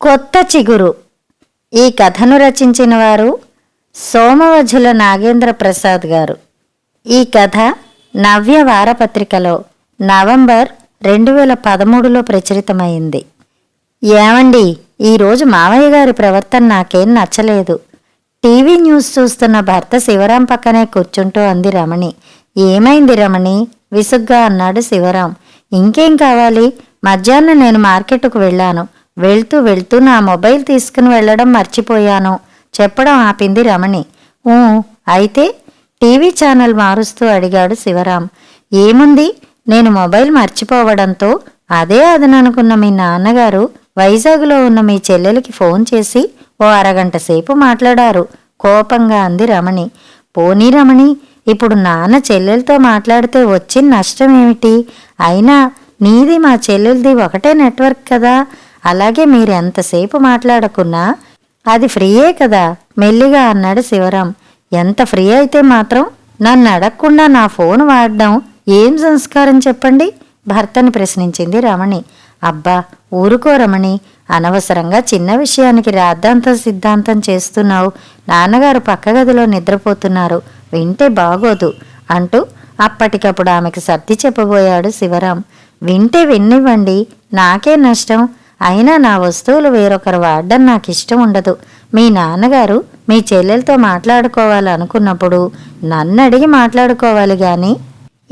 కొత్త చిగురు. ఈ కథను రచించిన వారు సోమవఝుల నాగేంద్ర ప్రసాద్ గారు. ఈ కథ నవ్య వారపత్రికలో నవంబర్ 2013లో ప్రచురితమైంది. ఏమండి, ఈరోజు మావయ్య గారి ప్రవర్తన నాకేం నచ్చలేదు. టీవీ న్యూస్ చూస్తున్న భర్త శివరాం పక్కనే కూర్చుంటూ అంది రమణి. ఏమైంది రమణి? విసుగ్గా అన్నాడు శివరాం. ఇంకేం కావాలి? మధ్యాహ్నం నేను మార్కెట్కు వెళ్ళాను. వెళ్తూ నా మొబైల్ తీసుకుని వెళ్ళడం మర్చిపోయాను చెప్పడం ఆపింది రమణి. అయితే? టీవీ ఛానల్ మారుస్తూ అడిగాడు శివరాం. ఏముంది, నేను మొబైల్ మర్చిపోవడంతో అదే అదననుకున్న మీ నాన్నగారు వైజాగ్లో ఉన్న మీ చెల్లెలికి ఫోన్ చేసి ఓ అరగంట సేపు మాట్లాడారు కోపంగా అంది రమణి. పోనీ రమణి, ఇప్పుడు నాన్న చెల్లెలతో మాట్లాడితే వచ్చిన నష్టం ఏమిటి? అయినా నీది మా చెల్లెలది ఒకటే నెట్వర్క్ కదా. అలాగే మీరెంతసేపు మాట్లాడకున్నా అది ఫ్రీయే కదా మెల్లిగా అన్నాడు శివరాం. ఎంత ఫ్రీ అయితే మాత్రం నన్ను అడగకుండా నా ఫోన్ వాడడం ఏం సంస్కారం చెప్పండి? భర్తని ప్రశ్నించింది రమణి. అబ్బా ఊరుకో రమణి, అనవసరంగా చిన్న విషయానికి రాద్ధాంతం సిద్ధాంతం చేస్తున్నావు. నాన్నగారు పక్క గదిలో నిద్రపోతున్నారు, వింటే బాగోదు అంటూ అప్పటికప్పుడు ఆమెకు సర్ది చెప్పబోయాడు శివరాం. వింటే విన్నివ్వండి, నాకే నష్టం. అయినా నా వస్తువులు వేరొకరు వాడడం నాకు ఇష్టం ఉండదు. మీ నాన్నగారు మీ చెల్లెలతో మాట్లాడుకోవాలనుకున్నప్పుడు నన్ను అడిగి మాట్లాడుకోవాలి గాని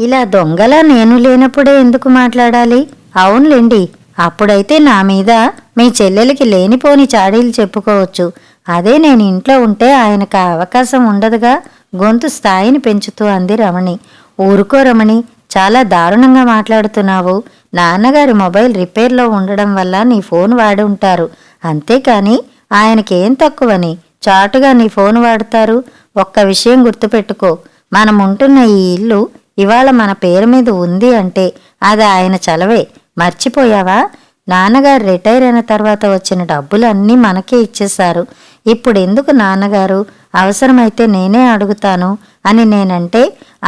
ఇలా దొంగలా నేను లేనప్పుడే ఎందుకు మాట్లాడాలి? అవునులేండి, అప్పుడైతే నా మీద మీ చెల్లెలకి లేనిపోని చాడీలు చెప్పుకోవచ్చు. అదే నేను ఇంట్లో ఉంటే ఆయనకు అవకాశం ఉండదుగా. గొంతు స్థాయిని పెంచుతూ అంది రమణి. ఊరుకో రమణి, చాలా దారుణంగా మాట్లాడుతున్నావు. నాన్నగారి మొబైల్ రిపేర్లో ఉండడం వల్ల నీ ఫోన్ వాడి ఉంటారు, అంతేకాని ఆయనకేం తక్కువని చాటుగా నీ ఫోన్ వాడతారు. ఒక్క విషయం గుర్తుపెట్టుకో, మనం ఉంటున్న ఈ ఇల్లు ఇవాళ మన పేరు మీద ఉంది అంటే అది ఆయన చలవే. మర్చిపోయావా? నాన్నగారు రిటైర్ అయిన తర్వాత వచ్చిన డబ్బులన్నీ మనకే ఇచ్చేశారు. ఇప్పుడు ఎందుకు నాన్నగారు అవసరమైతే నేనే అడుగుతాను అని నేనంటే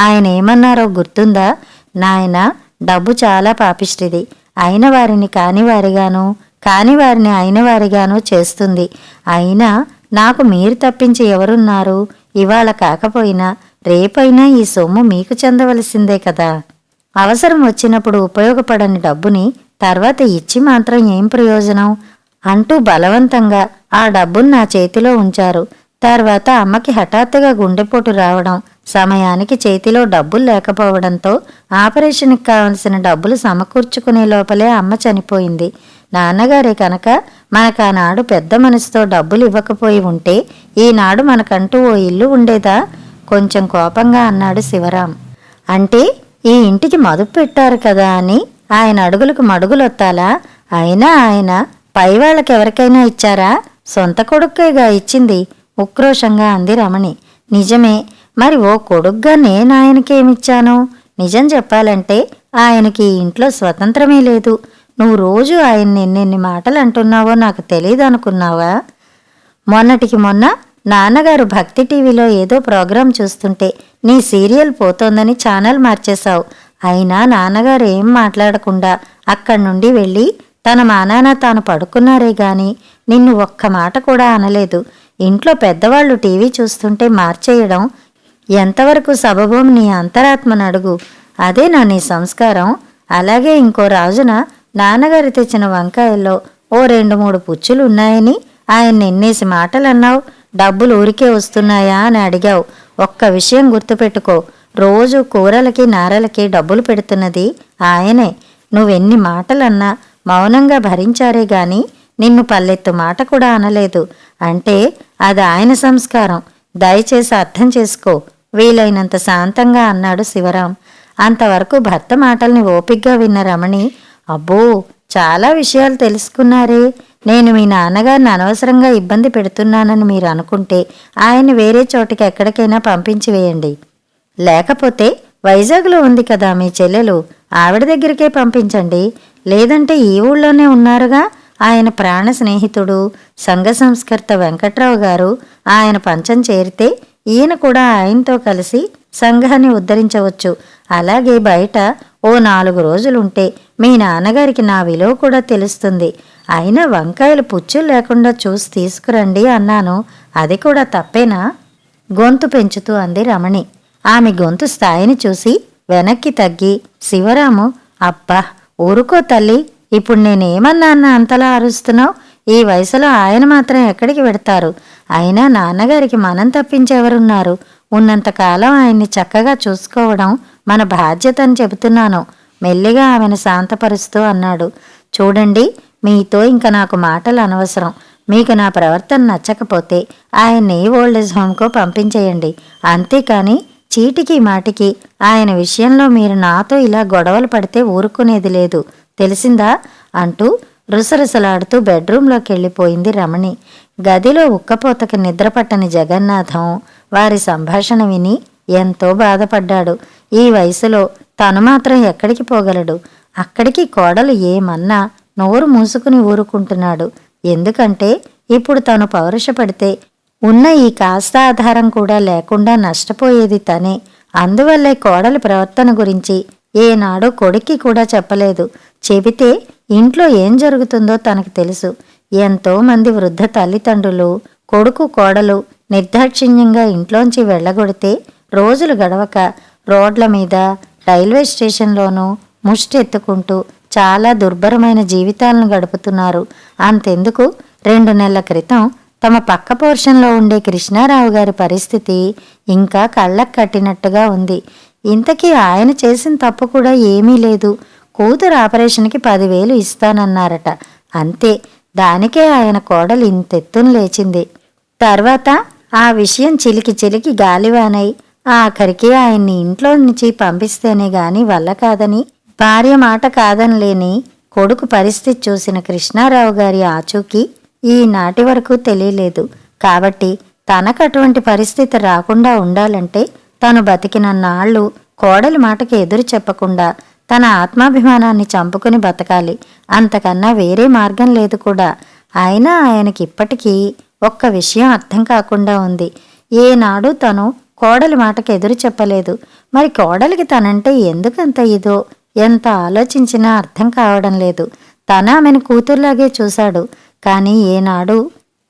ఆయన ఏమన్నారో గుర్తుందా? నాయన, డబ్బు చాలా పాపిష్టిది. అయిన వారిని కానివారిగాను, కాని వారిని అయిన వారిగాను చేస్తుంది. అయినా నాకు మీరు తప్పించి ఎవరున్నారు? ఇవాళ కాకపోయినా రేపైనా ఈ సొమ్ము మీకు చెందవలసిందే కదా. అవసరం వచ్చినప్పుడు ఉపయోగపడని డబ్బుని తర్వాత ఇచ్చి మాత్రం ఏం ప్రయోజనం అంటూ బలవంతంగా ఆ డబ్బును నా చేతిలో ఉంచారు. తర్వాత అమ్మకి హఠాత్తుగా గుండెపోటు రావడం, సమయానికి చేతిలో డబ్బులు లేకపోవడంతో ఆపరేషన్కి కావలసిన డబ్బులు సమకూర్చుకునే లోపలే అమ్మ చనిపోయింది. నాన్నగారే కనుక మనకు ఆనాడు పెద్ద మనసుతో డబ్బులు ఇవ్వకపోయి ఉంటే ఈనాడు మనకంటూ ఓ ఇల్లు ఉండేదా? కొంచెం కోపంగా అన్నాడు శివరాం. అంటే ఈ ఇంటికి మదుపు పెట్టారు కదా అని ఆయన అడుగులకు మడుగులొత్తాలా? అయినా ఆయన పైవాళ్ళకెవరికైనా ఇచ్చారా? సొంత కొడుకేగా ఇచ్చింది ఉక్రోషంగా అంది రమణి. నిజమే, మరి ఓ కొడుగ్గా నేను ఆయనకేమిచ్చాను? నిజం చెప్పాలంటే ఆయనకి ఈ ఇంట్లో స్వతంత్రమే లేదు. నువ్వు రోజు ఆయన్ని ఎన్నెన్ని మాటలు అంటున్నావో నాకు తెలియదు అనుకున్నావా? మొన్నటికి మొన్న నాన్నగారు భక్తి టీవీలో ఏదో ప్రోగ్రాం చూస్తుంటే నీ సీరియల్ పోతోందని ఛానల్ మార్చేశావు. అయినా నాన్నగారు ఏం మాట్లాడకుండా అక్కడి నుండి వెళ్ళి తన మానాన తాను పడుకున్నారే గాని నిన్ను ఒక్క మాట కూడా అనలేదు. ఇంట్లో పెద్దవాళ్లు టీవీ చూస్తుంటే మార్చేయడం ఎంతవరకు సబబం నీ అంతరాత్మను అడుగు. అదే నా నీ సంస్కారం. అలాగే ఇంకో రాజున నాన్నగారు తెచ్చిన వంకాయల్లో ఓ 2-3 పుచ్చులు ఉన్నాయని ఆయన ఎన్నేసి మాటలన్నావు. డబ్బులు ఊరికే వస్తున్నాయా అని అడిగావు. ఒక్క విషయం గుర్తుపెట్టుకో, రోజు కూరలకి నారలకి డబ్బులు పెడుతున్నది ఆయనే. నువ్వెన్ని మాటలన్నా మౌనంగా భరించారే గాని నిన్ను పల్లెత్తు మాట కూడా అనలేదు. అంటే అది ఆయన సంస్కారం. దయచేసి అర్థం చేసుకో, వీలైనంత శాంతంగా అన్నాడు శివరాం. అంతవరకు భర్త మాటల్ని ఓపిగ్గా విన్న రమణి, అబ్బో చాలా విషయాలు తెలుసుకున్నారే. నేను మీ నాన్నగారిని అనవసరంగా ఇబ్బంది పెడుతున్నానని మీరు అనుకుంటే ఆయన వేరే చోటికి ఎక్కడికైనా పంపించి వేయండి. లేకపోతే వైజాగ్లో ఉంది కదా మీ చెల్లెలు, ఆవిడ దగ్గరికే పంపించండి. లేదంటే ఈ ఊళ్ళోనే ఉన్నారుగా ఆయన ప్రాణ స్నేహితుడు సంఘ సంస్కర్త వెంకట్రావు గారు. ఆయన పంచం చేరితే ఈయన కూడా ఆయనతో కలిసి సంఘాన్ని ఉద్ధరించవచ్చు. అలాగే బయట ఓ 4 రోజులుంటే మీ నాన్నగారికి నా విలువ కూడా తెలుస్తుంది. అయినా వంకాయలు పుచ్చులు లేకుండా చూసి తీసుకురండి అన్నాను, అది కూడా తప్పేనా? గొంతు పెంచుతూ అంది రమణి. ఆమె గొంతు స్థాయిని చూసి వెనక్కి తగ్గి శివరాము, అబ్బా ఊరుకో తల్లి, ఇప్పుడు నేనేమన్నా అంతలా అరుస్తున్నావు? ఈ వయసులో ఆయన మాత్రం ఎక్కడికి వెడతారు? అయినా నాన్నగారికి మనం తప్పించెవరున్నారు? ఉన్నంతకాలం ఆయన్ని చక్కగా చూసుకోవడం మన బాధ్యత అని చెబుతున్నాను, మెల్లిగా ఆమెను శాంతపరుస్తూ అన్నాడు. చూడండి, మీతో ఇంక నాకు మాటలు అనవసరం. మీకు నా ప్రవర్తన నచ్చకపోతే ఆయన్ని ఓల్డేజ్ హోమ్కో పంపించేయండి. అంతేకాని చీటికి మాటికి ఆయన విషయంలో మీరు నాతో ఇలా గొడవలు పడితే ఊరుకునేది లేదు, తెలిసిందా? అంటూ రుసరుసలాడుతూ బెడ్రూంలోకి వెళ్ళిపోయింది రమణి. గదిలో ఉక్కపోతకి నిద్రపట్టని జగన్నాథం వారి సంభాషణ విని ఎంతో బాధపడ్డాడు. ఈ వయసులో తను మాత్రం ఎక్కడికి పోగలడు? అక్కడికి కోడలు ఏమన్నా నోరు మూసుకుని ఊరుకుంటున్నాడు. ఎందుకంటే ఇప్పుడు తను పౌరుషపడితే ఉన్న ఈ కాస్త ఆధారం కూడా లేకుండా నష్టపోయేది తనే. అందువల్లే కోడలి ప్రవర్తన గురించి ఏనాడో కొడుక్కి కూడా చెప్పలేదు. చెబితే ఇంట్లో ఏం జరుగుతుందో తనకు తెలుసు. ఎంతో మంది వృద్ధ తల్లిదండ్రులు కొడుకు కోడలు నిర్దాక్షిణ్యంగా ఇంట్లోంచి వెళ్ళగొడితే రోజులు గడవక రోడ్ల మీద, రైల్వే స్టేషన్లోనూ ముష్టెత్తుకుంటూ చాలా దుర్భరమైన జీవితాలను గడుపుతున్నారు. అంతెందుకు, 2 నెలల క్రితం తమ పక్క పోర్షన్లో ఉండే కృష్ణారావు గారి పరిస్థితి ఇంకా కళ్ళకు కట్టినట్టుగా ఉంది. ఇంతకీ ఆయన చేసిన తప్పు కూడా ఏమీ లేదు. కూతురు ఆపరేషన్కి 10,000 ఇస్తానన్నారట, అంతే. దానికే ఆయన కోడలు ఇంతెత్తును లేచింది. తర్వాత ఆ విషయం చిలికి చిలికి గాలివానై ఆఖరికి ఆయన్ని ఇంట్లో నుంచి పంపిస్తేనే గాని వల్ల కాదని, భార్య మాట కాదనిలేని కొడుకు పరిస్థితి చూసిన కృష్ణారావు గారి ఆచూకీ ఈనాటి వరకు తెలియలేదు. కాబట్టి తనకు అటువంటి పరిస్థితి రాకుండా ఉండాలంటే తను బతికినన్నాళ్ళు కోడలి మాటకి ఎదురు చెప్పకుండా తన ఆత్మాభిమానాన్ని చంపుకుని బతకాలి. అంతకన్నా వేరే మార్గం లేదు కూడా. అయినా ఆయనకి ఇప్పటికీ ఒక్క విషయం అర్థం కాకుండా ఉంది. ఏనాడు తను కోడలి మాటకి ఎదురు చెప్పలేదు. మరి కోడలికి తనంటే ఎందుకంత ఇదో ఎంత ఆలోచించినా అర్థం కావడం లేదు. తన ఆమెను కూతుర్లాగే చూశాడు, కానీ ఏనాడు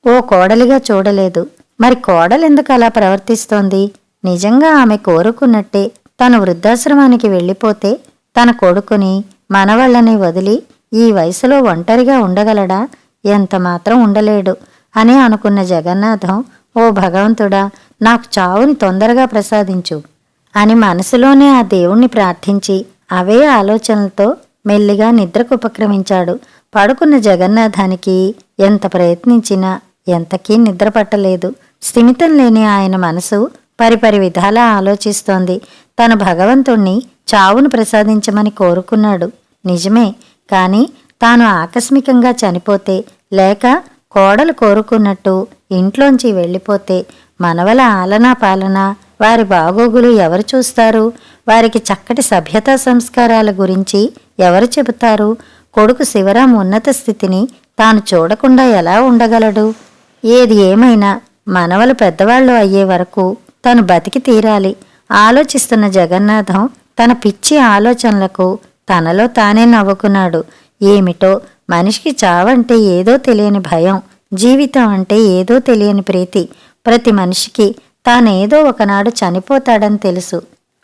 ఓ కోడలిగా చూడలేదు. మరి కోడలెందుకు అలా ప్రవర్తిస్తోంది? నిజంగా ఆమె కోరుకున్నట్టే తను వృద్ధాశ్రమానికి వెళ్ళిపోతే తన కొడుకుని మనవళ్ళని వదిలి ఈ వయసులో ఒంటరిగా ఉండగలడా? ఎంత మాత్రం ఉండలేడు అని అనుకున్న జగన్నాథం, ఓ భగవంతుడా, నాకు చావుని తొందరగా ప్రసాదించు అని మనసులోనే ఆ దేవుణ్ణి ప్రార్థించి అవే ఆలోచనలతో మెల్లిగా నిద్రకు ఉపక్రమించాడు. పడుకున్న జగన్నాథానికి ఎంత ప్రయత్నించినా ఎంతకీ నిద్ర పట్టలేదు. స్థిమితం లేని ఆయన మనసు పరిపరి విధాలా ఆలోచిస్తోంది. తను భగవంతుణ్ణి చావును ప్రసాదించమని కోరుకున్నాడు నిజమే, కానీ తాను ఆకస్మికంగా చనిపోతే, లేక కోడలు కోరుకున్నట్టు ఇంట్లోంచి వెళ్ళిపోతే మనవల ఆలనా పాలన, వారి బాగోగులు ఎవరు చూస్తారు? వారికి చక్కటి సభ్యతా సంస్కారాల గురించి ఎవరు చెబుతారు? కొడుకు శివరాం ఉన్నత స్థితిని తాను చూడకుండా ఎలా ఉండగలడు? ఏది ఏమైనా మనవలు పెద్దవాళ్లు అయ్యే వరకు తను బతికి తీరాలి ఆలోచిస్తున్న జగన్నాథం తన పిచ్చి ఆలోచనలకు తనలో తానే నవ్వుకున్నాడు. ఏమిటో మనిషికి చావంటే ఏదో తెలియని భయం, జీవితం అంటే ఏదో తెలియని ప్రీతి. ప్రతి మనిషికి తానేదో ఒకనాడు చనిపోతాడని తెలుసు.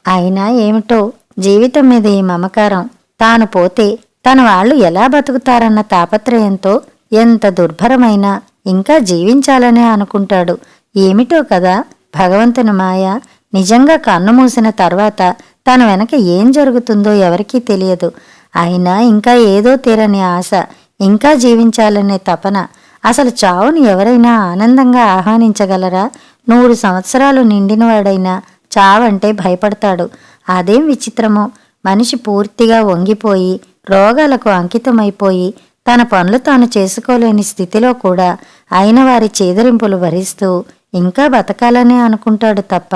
అయినా ఏమిటో జీవితం మీద ఈ మమకారం. తాను పోతే తన వాళ్ళు ఎలా బతుకుతారన్న తాపత్రయంతో ఎంత దుర్భరమైనా ఇంకా జీవించాలనే అనుకుంటాడు. ఏమిటో కదా భగవంతుని మాయ. నిజంగా కన్ను మూసిన తర్వాత తన వెనక ఏం జరుగుతుందో ఎవరికీ తెలియదు. అయినా ఇంకా ఏదో తీరని ఆశ, ఇంకా జీవించాలనే తపన. అసలు చావుని ఎవరైనా ఆనందంగా ఆహ్వానించగలరా? 100 సంవత్సరాలు నిండినవాడైనా చావంటే భయపడతాడు. అదేం విచిత్రమో, మనిషి పూర్తిగా వంగిపోయి రోగాలకు అంకితమైపోయి తన పనులు తాను చేసుకోలేని స్థితిలో కూడా అయిన వారి చేదరింపులు భరిస్తూ ఇంకా బతకాలనే అనుకుంటాడు తప్ప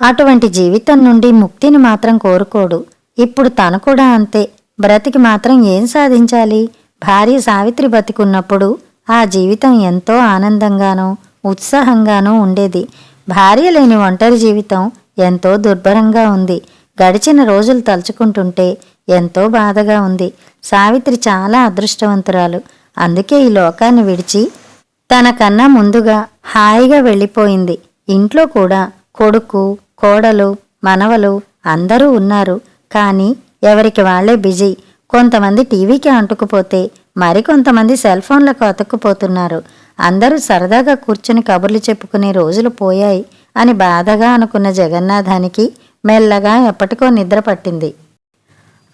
అటువంటి జీవితం నుండి ముక్తిని మాత్రం కోరుకోడు. ఇప్పుడు తను కూడా అంతే. బ్రతికి మాత్రం ఏం సాధించాలి? భార్య సావిత్రి బతికున్నప్పుడు ఆ జీవితం ఎంతో ఆనందంగానూ ఉత్సాహంగానూ ఉండేది. భార్య లేని ఒంటరి జీవితం ఎంతో దుర్భరంగా ఉంది. గడిచిన రోజులు తలుచుకుంటుంటే ఎంతో బాధగా ఉంది. సావిత్రి చాలా అదృష్టవంతురాలు. అందుకే ఈ లోకాన్ని విడిచి తనకన్నా ముందుగా హాయిగా వెళ్ళిపోయింది. ఇంట్లో కూడా కొడుకు, కోడలు, మనవలు అందరూ ఉన్నారు. కానీ ఎవరికి వాళ్లే బిజీ. కొంతమంది టీవీకి అంటుకుపోతే మరికొంతమంది సెల్ ఫోన్లకు అతుక్కుపోతున్నారు. అందరూ సరదాగా కూర్చుని కబుర్లు చెప్పుకునే రోజులు పోయాయి అని బాధగా అనుకున్న జగన్నాథానికి మెల్లగా ఎప్పటికో నిద్ర పట్టింది.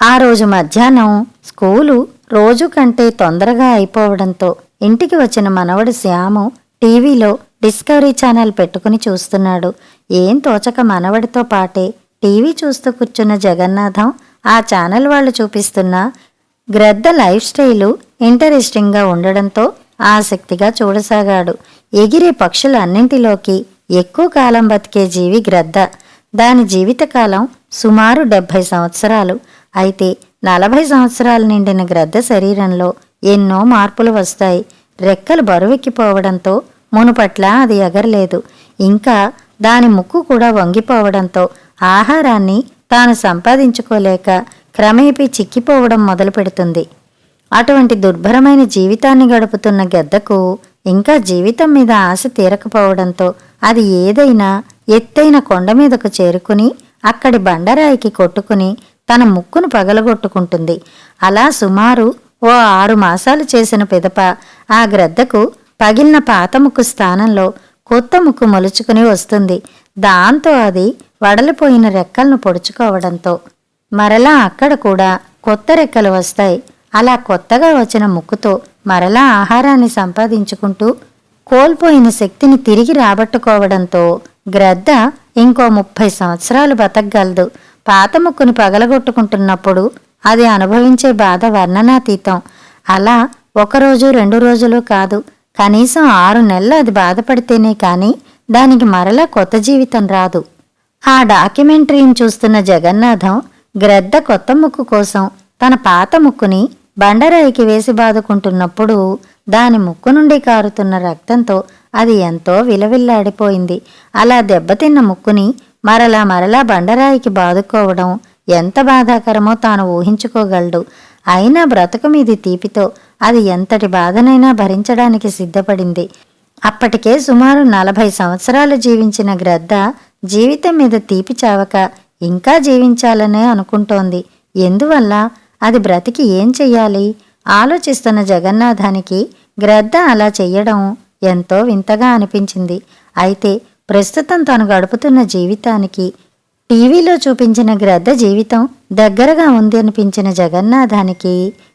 ఆ రోజు మధ్యాహ్నం స్కూలు రోజు కంటే తొందరగా అయిపోవడంతో ఇంటికి వచ్చిన మనవడు శ్యాము టీవీలో డిస్కవరీ ఛానల్ పెట్టుకుని చూస్తున్నాడు. ఏం తోచక మనవడితో పాటే టీవీ చూస్తూ కూర్చున్న జగన్నాథం ఆ ఛానల్ వాళ్ళు చూపిస్తున్న గ్రద్ద లైఫ్ స్టైలు ఇంటరెస్టింగ్గా ఉండడంతో ఆసక్తిగా చూడసాగాడు. ఎగిరే పక్షులన్నింటిలోకి ఎక్కువ కాలం బతికే జీవి గ్రద్ద. దాని జీవితకాలం సుమారు 70 సంవత్సరాలు. అయితే 40 సంవత్సరాలు నిండిన గ్రద్ద శరీరంలో ఎన్నో మార్పులు వస్తాయి. రెక్కలు బరువెక్కిపోవడంతో మునుపట్ల అది ఎగరలేదు. ఇంకా దాని ముక్కు కూడా వంగిపోవడంతో ఆహారాన్ని తాను సంపాదించుకోలేక క్రమేపీ చిక్కిపోవడం మొదలు పెడుతుంది. అటువంటి దుర్భరమైన జీవితాన్ని గడుపుతున్న గెద్దకు ఇంకా జీవితం మీద ఆశ తీరకపోవడంతో అది ఏదైనా ఎత్తైన కొండ మీదకు చేరుకుని అక్కడి బండరాయికి కొట్టుకుని తన ముక్కును పగలగొట్టుకుంటుంది. అలా సుమారు ఓ 6 మాసాలు చేసిన పిదప ఆ గ్రద్దకు పగిలిన పాత ముక్కు స్థానంలో కొత్త ముక్కు మొలుచుకుని వస్తుంది. దాంతో అది వడలిపోయిన రెక్కలను పొడుచుకోవడంతో మరలా అక్కడ కూడా కొత్త రెక్కలు వస్తాయి. అలా కొత్తగా వచ్చిన ముక్కుతో మరలా ఆహారాన్ని సంపాదించుకుంటూ కోల్పోయిన శక్తిని తిరిగి రాబట్టుకోవడంతో గ్రద్ద ఇంకో 30 సంవత్సరాలు బతకగలదు. పాత ముక్కుని పగలగొట్టుకుంటున్నప్పుడు అది అనుభవించే బాధ వర్ణనాతీతం. అలా 1 రోజు 2 రోజులు కాదు, కనీసం 6 నెలలు అది బాధపడితేనే కానీ దానికి మరలా కొత్త జీవితం రాదు. ఆ డాక్యుమెంటరీని చూస్తున్న జగన్నాథం గ్రద్ద కొత్త ముక్కు కోసం తన పాత ముక్కుని బండరాయికి వేసి బాదుకుంటున్నప్పుడు దాని ముక్కు నుండి కారుతున్న రక్తంతో అది ఎంతో విలవిల్లాడిపోయింది. అలా దెబ్బతిన్న ముక్కుని మరలా బండరాయికి బాదుకోవడం ఎంత బాధాకరమో తాను ఊహించుకోగలడు. అయినా బ్రతుకు మీది తీపితో అది ఎంతటి బాధనైనా భరించడానికి సిద్ధపడింది. అప్పటికే సుమారు 40 సంవత్సరాలు జీవించిన గ్రద్ద జీవితం మీద తీపి చావక ఇంకా జీవించాలనే అనుకుంటోంది. ఎందువల్ల? అది బ్రతికి ఏం చెయ్యాలి? ఆలోచిస్తున్న జగన్నాథానికి గ్రద్ద అలా చెయ్యడం ఎంతో వింతగా అనిపించింది. అయితే ప్రస్తుతం తాను గడుపుతున్న జీవితానికి టీవీలో చూపించిన గ్రద్ద జీవితం దగ్గరగా ఉంది అనిపించిన జగన్నాథానికి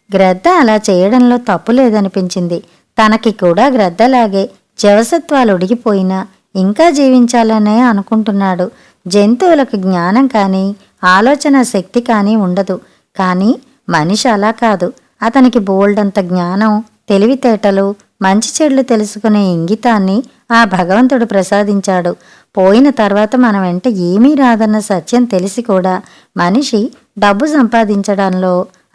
గ్రద్ద అలా చేయడంలో తప్పు లేదనిపించింది. తనకి కూడా గ్రద్దలాగే జవసత్వాలు ఉడిగిపోయినా ఇంకా జీవించాలనే అనుకుంటున్నాడు. జంతువులకు జ్ఞానం కానీ ఆలోచన శక్తి కానీ ఉండదు. కానీ మనిషి అలా కాదు. అతనికి బోల్డంత జ్ఞానం, తెలివితేటలు, మంచి చెడులు తెలుసుకునే ఇంగితాన్ని ఆ భగవంతుడు ప్రసాదించాడు. పోయిన తర్వాత మన వెంట ఏమీ రాదన్న సత్యం తెలిసి కూడా మనిషి డబ్బు సంపాదించడంలో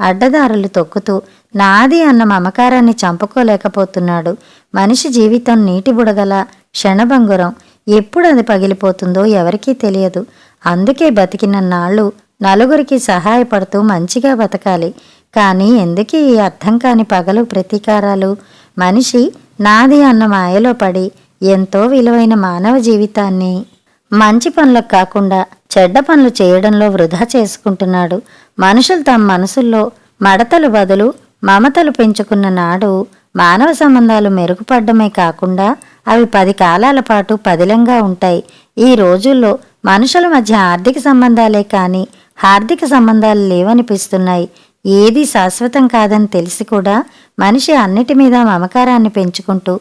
అడ్డదారులు తొక్కుతూ నాది అన్న మమకారాన్ని చంపుకోలేకపోతున్నాడు. మనిషి జీవితం నీటి బుడగల క్షణభంగురం. ఎప్పుడు అది పగిలిపోతుందో ఎవరికీ తెలియదు. అందుకే బతికిన నాళ్ళు నలుగురికి సహాయపడుతూ మంచిగా బతకాలి. కానీ ఎందుకు ఈ అర్థం కాని పగలు ప్రతీకారాలు? మనిషి నాది అన్న మాయలో పడి ఎంతో విలువైన మానవ జీవితాన్ని మంచి పనులకు కాకుండా చెడ్డ పనులు చేయడంలో వృధా చేసుకుంటున్నాడు. మనుషులు తమ మనసుల్లో మడతలు బదులు మమతలు పెంచుకున్న నాడు మానవ సంబంధాలు మెరుగుపడ్డమే కాకుండా అవి 10 కాలాల పాటు పదిలంగా ఉంటాయి. ఈ రోజుల్లో మనుషుల మధ్య ఆర్థిక సంబంధాలే కానీ హార్దిక సంబంధాలు లేవనిపిస్తున్నాయి. ఏదీ శాశ్వతం కాదని తెలిసి కూడా మనిషి అన్నిటి మీద మమకారాన్ని పెంచుకుంటూ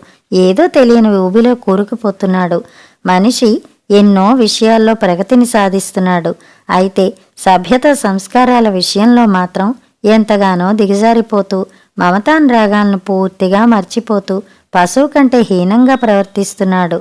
ఏదో తెలియని ఊబిలో కూరుకుపోతున్నాడు. మనిషి ఎన్నో విషయాల్లో ప్రగతిని సాధిస్తున్నాడు. అయితే సభ్యత సంస్కారాల విషయంలో మాత్రం ఎంతగానో దిగజారిపోతూ మమతానురాగాలను పూర్తిగా మర్చిపోతూ పశువు కంటే హీనంగా ప్రవర్తిస్తున్నాడు.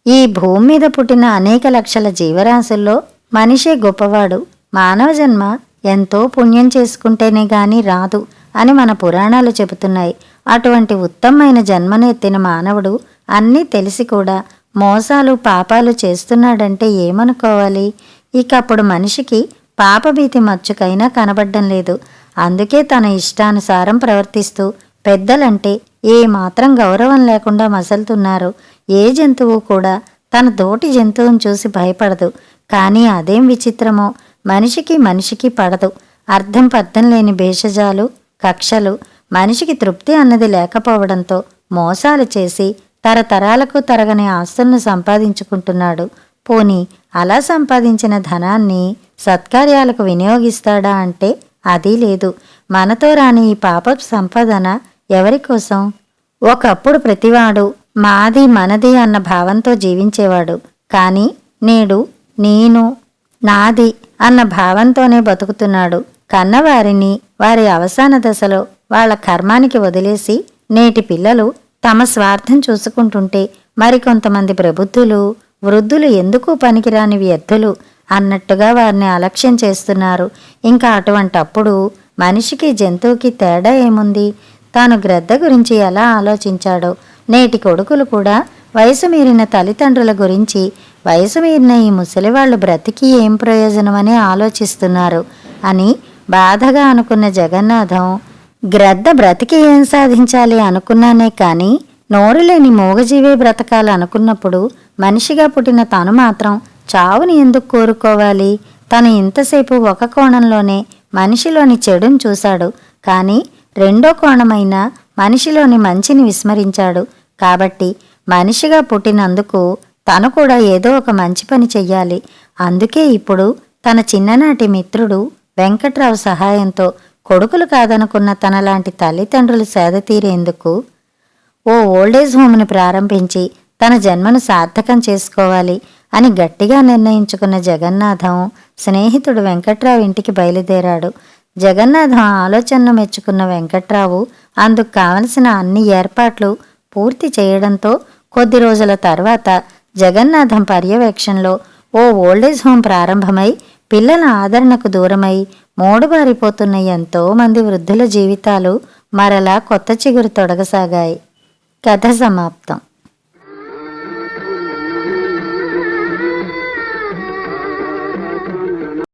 ఈ భూమి మీద పుట్టిన అనేక లక్షల జీవరాశుల్లో మనిషే గొప్పవాడు. మానవ జన్మ ఎంతో పుణ్యం చేసుకుంటేనే గాని రాదు అని మన పురాణాలు చెబుతున్నాయి. అటువంటి ఉత్తమమైన జన్మను ఎత్తిన మానవుడు అన్నీ తెలిసి కూడా మోసాలు పాపాలు చేస్తున్నాడంటే ఏమనుకోవాలి? ఇక అప్పుడు మనిషికి పాపభీతి మచ్చుకైనా కనబడ్డం లేదు. అందుకే తన ఇష్టానుసారం ప్రవర్తిస్తూ పెద్దలంటే ఏమాత్రం గౌరవం లేకుండా మసలుతున్నారు. ఏ జంతువు కూడా తన తోటి జంతువును చూసి భయపడదు. కానీ అదేం విచిత్రమో, మనిషికి పడదు. అర్థం పర్థం లేని భేషజాలు, కక్షలు, మనిషికి తృప్తి అన్నది లేకపోవడంతో మోసాలు చేసి తరతరాలకు తరగని ఆస్తులను సంపాదించుకుంటున్నాడు. పోనీ అలా సంపాదించిన ధనాన్ని సత్కార్యాలకు వినియోగిస్తాడా అంటే అదీ లేదు. మనతో రాని ఈ పాపపు సంపాదన ఎవరి కోసం? ఒకప్పుడు ప్రతివాడు మాది మనది అన్న భావంతో జీవించేవాడు. కానీ నేడు నేను నాది అన్న భావంతోనే బతుకుతున్నాడు. కన్నవారిని వారి అవసాన దశలో వాళ్ల కర్మానికి వదిలేసి నేటి పిల్లలు తమ స్వార్థం చూసుకుంటుంటే మరికొంతమంది ప్రబుద్ధులు, వృద్ధులు ఎందుకు పనికిరాని వ్యర్థులు అన్నట్టుగా వారిని అలక్ష్యం చేస్తున్నారు. ఇంకా అటువంటప్పుడు మనిషికి జంతువుకి తేడా ఏముంది? తాను గ్రద్ద గురించి ఎలా ఆలోచించాడో నేటి కొడుకులు కూడా వయసు మీరిన తల్లిదండ్రుల గురించి వయసు మీరిన ఈ ముసలివాళ్లు బ్రతికి ఏం ప్రయోజనమని ఆలోచిస్తున్నారు అని బాధగా అనుకున్న జగన్నాథం, గ్రద్ద బ్రతికి ఏం సాధించాలి అనుకున్నానే కానీ నోరులేని మూగజీవే బ్రతకాలనుకున్నప్పుడు మనిషిగా పుట్టిన తను మాత్రం చావుని ఎందుకు కోరుకోవాలి? తను ఇంతసేపు ఒక కోణంలోనే మనిషిలోని చెడును చూశాడు. కానీ రెండో కోణమైన మనిషిలోని మంచిని విస్మరించాడు. కాబట్టి మనిషిగా పుట్టినందుకు తను కూడా ఏదో ఒక మంచి పని చెయ్యాలి. అందుకే ఇప్పుడు తన చిన్ననాటి మిత్రుడు వెంకట్రావు సహాయంతో కొడుకులు కాదనుకున్న తనలాంటి తల్లిదండ్రులు సేద తీరేందుకు ఓ ఓల్డేజ్ హోమ్ని ప్రారంభించి తన జన్మను సార్థకం చేసుకోవాలి అని గట్టిగా నిర్ణయించుకున్న జగన్నాథం స్నేహితుడు వెంకట్రావు ఇంటికి బయలుదేరాడు. జగన్నాథం ఆలోచనను మెచ్చుకున్న వెంకట్రావు అందుకు కావలసిన అన్ని ఏర్పాట్లు పూర్తి చేయడంతో కొద్ది రోజుల తర్వాత జగన్నాథం పర్యవేక్షణలో ఓ ఓల్డేజ్ హోం ప్రారంభమై పిల్లల ఆదరణకు దూరమై మూడుబారిపోతున్న ఎంతో మంది వృద్ధుల జీవితాలు మరలా కొత్త చిగురు తొడగసాగాయి. కథ సమాప్తం.